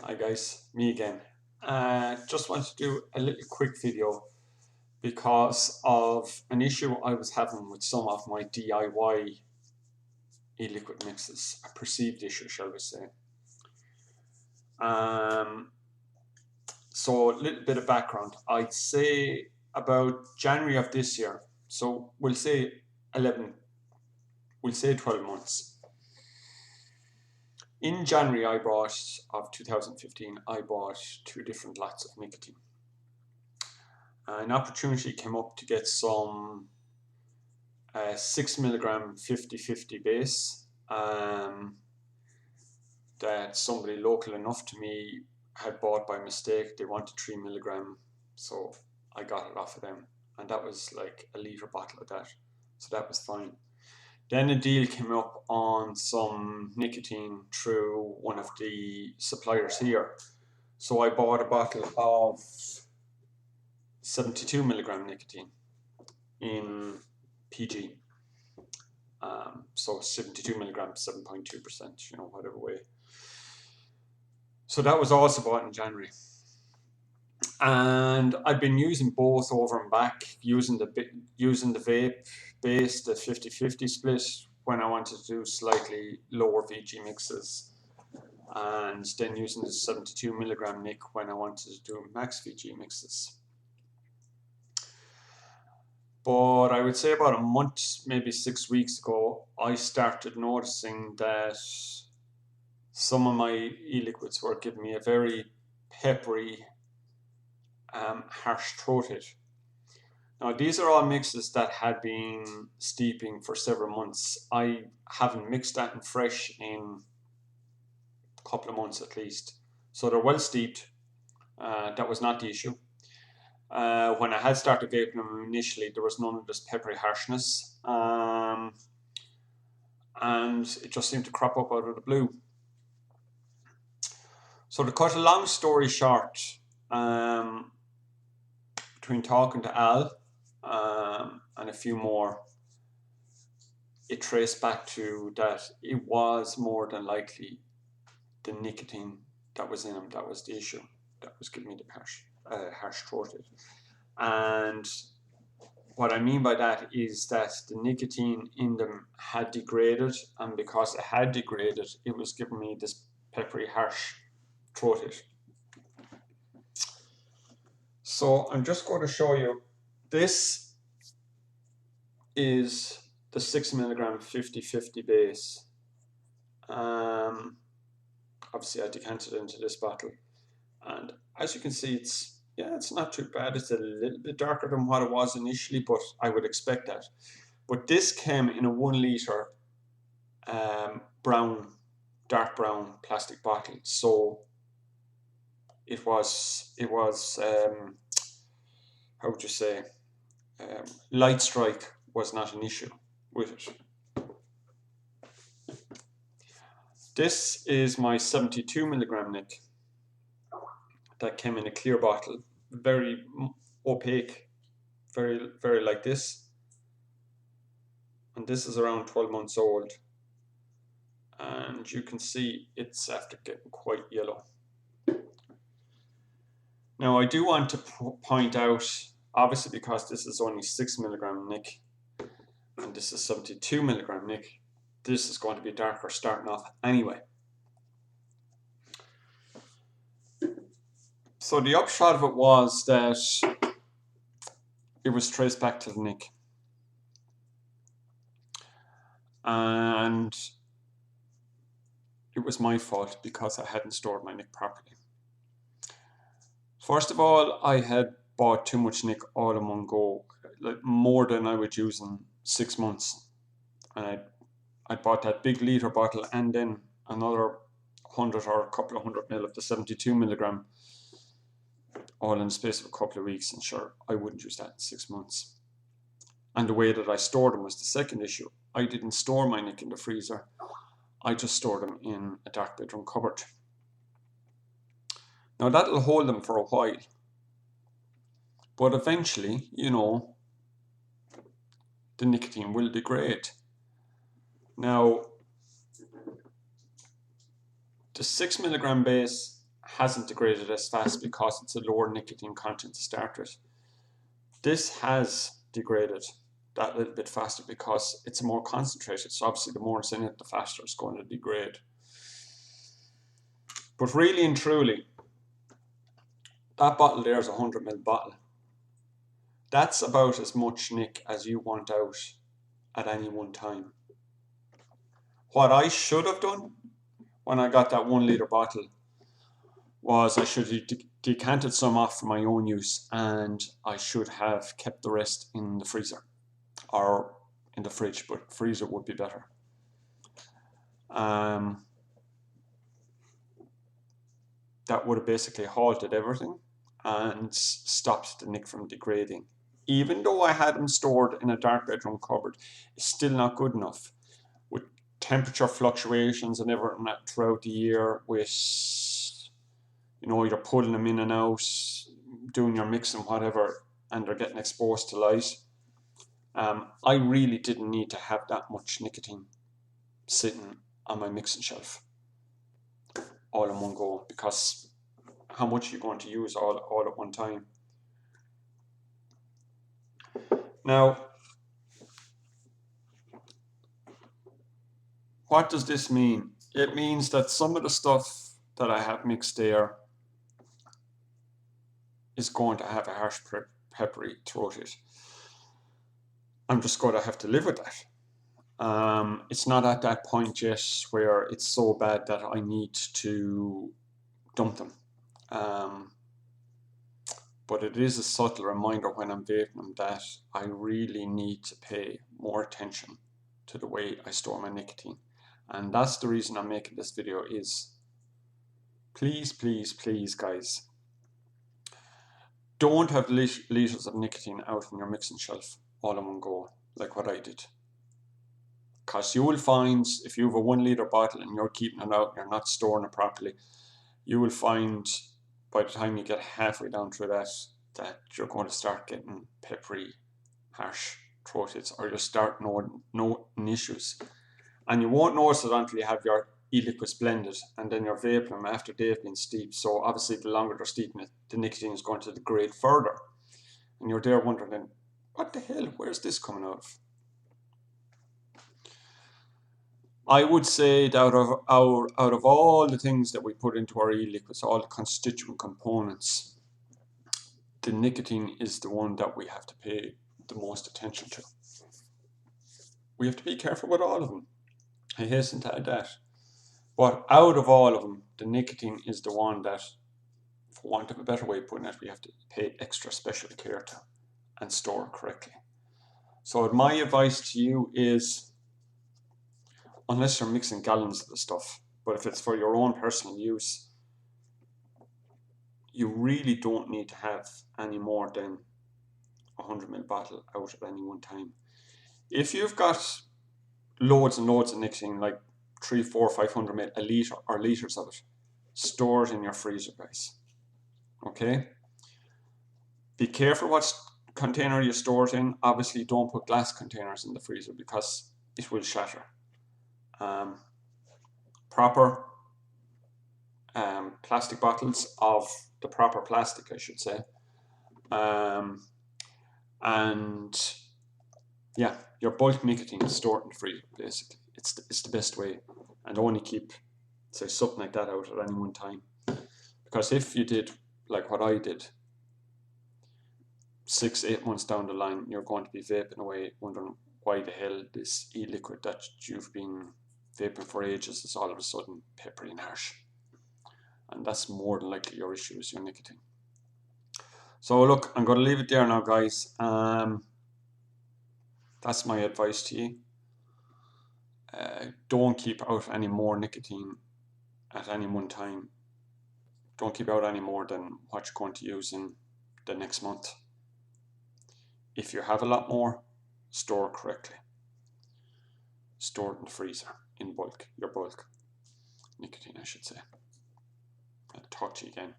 Hi guys, me again. Just want to do a little quick video because of an issue I was having with some of my DIY e-liquid mixes, a perceived issue, shall we say. So a little bit of background. I'd say about January of this year, so we'll say 12 months. In January of 2015, I bought 2 different lots of nicotine. An opportunity came up to get some 6mg 50/50 base that somebody local enough to me had bought by mistake. They wanted 3mg, so I got it off of them, and that was like a litre bottle of that, so that was fine. Then a deal came up on some nicotine through one of the suppliers here, so I bought a bottle of 72mg nicotine in PG. So 72mg, 7.2%, whatever way. So that was also bought in January. And I've been using both over and back, using the vape base, the 50/50 split, when I wanted to do slightly lower VG mixes, and then using the 72mg nic when I wanted to do max VG mixes. But I would say about a month, maybe 6 weeks ago, I started noticing that some of my e-liquids were giving me a very peppery, harsh throated. Now these are all mixes that had been steeping for several months. I haven't mixed that in fresh in a couple of months at least. So they're well steeped. That was not the issue. When I had started vaping them initially, there was none of this peppery harshness, and it just seemed to crop up out of the blue. So to cut a long story short, between talking to Al and a few more, it traced back to that it was more than likely the nicotine that was in them that was the issue, that was giving me the harsh throated. And what I mean by that is that the nicotine in them had degraded, and because it had degraded, it was giving me this peppery harsh throated. So I'm just going to show you, this is the 6mg 50/50 base. Obviously I decanted into this bottle, and as you can see, it's not too bad. It's a little bit darker than what it was initially, but I would expect that. But this came in a 1 litre dark brown plastic bottle, so it was how would you say, light strike was not an issue with it. This is my 72mg nic that came in a clear bottle, very opaque, very, very like this. And this is around 12 months old. And you can see it's after getting quite yellow. Now I do want to point out, obviously because this is only 6mg nic and this is 72mg nic, this is going to be darker starting off anyway. So the upshot of it was that it was traced back to the nic. And it was my fault because I hadn't stored my nic properly. First of all, I had bought too much nic all in one go, like more than I would use in 6 months. And I bought that big litre bottle and then another 100 or a couple of 100ml of the 72mg, all in the space of a couple of weeks, and sure, I wouldn't use that in 6 months. And the way that I stored them was the second issue. I didn't store my nic in the freezer. I just stored them in a dark bedroom cupboard. Now that'll hold them for a while, but eventually, the nicotine will degrade. Now, the 6mg base hasn't degraded as fast because it's a lower nicotine content to start with. This has degraded that little bit faster because it's more concentrated. So obviously the more it's in it, the faster it's going to degrade. But really and truly, that bottle there is a 100ml bottle. That's about as much nic as you want out at any one time. What I should have done when I got that 1 litre bottle was I should have decanted some off for my own use, and I should have kept the rest in the freezer or in the fridge, but freezer would be better. That would have basically halted everything and stopped the nic from degrading. Even though I had them stored in a dark bedroom cupboard, it's still not good enough. With temperature fluctuations and everything throughout the year, with, you know, you're pulling them in and out, doing your mixing, whatever, and they're getting exposed to light. I really didn't need to have that much nicotine sitting on my mixing shelf all in one go, because how much are you going to use all at one time? Now, what does this mean? It means that some of the stuff that I have mixed there is going to have a harsh peppery throughout it. I'm just going to have to live with that. It's not at that point yet where it's so bad that I need to dump them. But it is a subtle reminder when I'm vaping them that I really need to pay more attention to the way I store my nicotine. And that's the reason I'm making this video, is please, please, please, guys, don't have liters of nicotine out on your mixing shelf all in one go, like what I did. Because you will find, if you have a 1 litre bottle and you're keeping it out and you're not storing it properly, you will find by the time you get halfway down through that you're going to start getting peppery, harsh throat hits, or you'll start noting issues. And you won't notice it until you have your eliquids blended, and then you're vaping them after they've been steeped. So obviously the longer they're steeping it, the nicotine is going to degrade further. And you're there wondering then, what the hell, where's this coming out of? I would say that out of all the things that we put into our e-liquids, all the constituent components, the nicotine is the one that we have to pay the most attention to. We have to be careful with all of them. I hasten to add that. But out of all of them, the nicotine is the one that, for want of a better way of putting it, we have to pay extra special care to and store correctly. So my advice to you is, unless you're mixing gallons of the stuff, but if it's for your own personal use, you really don't need to have any more than a 100ml bottle out at any one time. If you've got loads and loads of nicotine, like 300, 400, 500ml, a litre or litres of it, store it in your freezer, guys. Okay? Be careful what container you store it in. Obviously, don't put glass containers in the freezer because it will shatter. Proper plastic bottles of the proper plastic, I should say. And yeah, your bulk nicotine is stored in the freezer, basically. It's the best way. And only keep, say, something like that out at any one time. Because if you did like what I did, 6-8 months down the line, you're going to be vaping away, wondering why the hell this e-liquid that you've been vaping for ages is all of a sudden peppery and harsh. And that's more than likely your issue is your nicotine. So look, I'm going to leave it there now, guys. That's my advice to you. Don't keep out any more nicotine at any one time. Don't keep out any more than what you're going to use in the next month. If you have a lot more, store correctly. Store it in the freezer in bulk, your bulk nicotine, I should say. I'll talk to you again.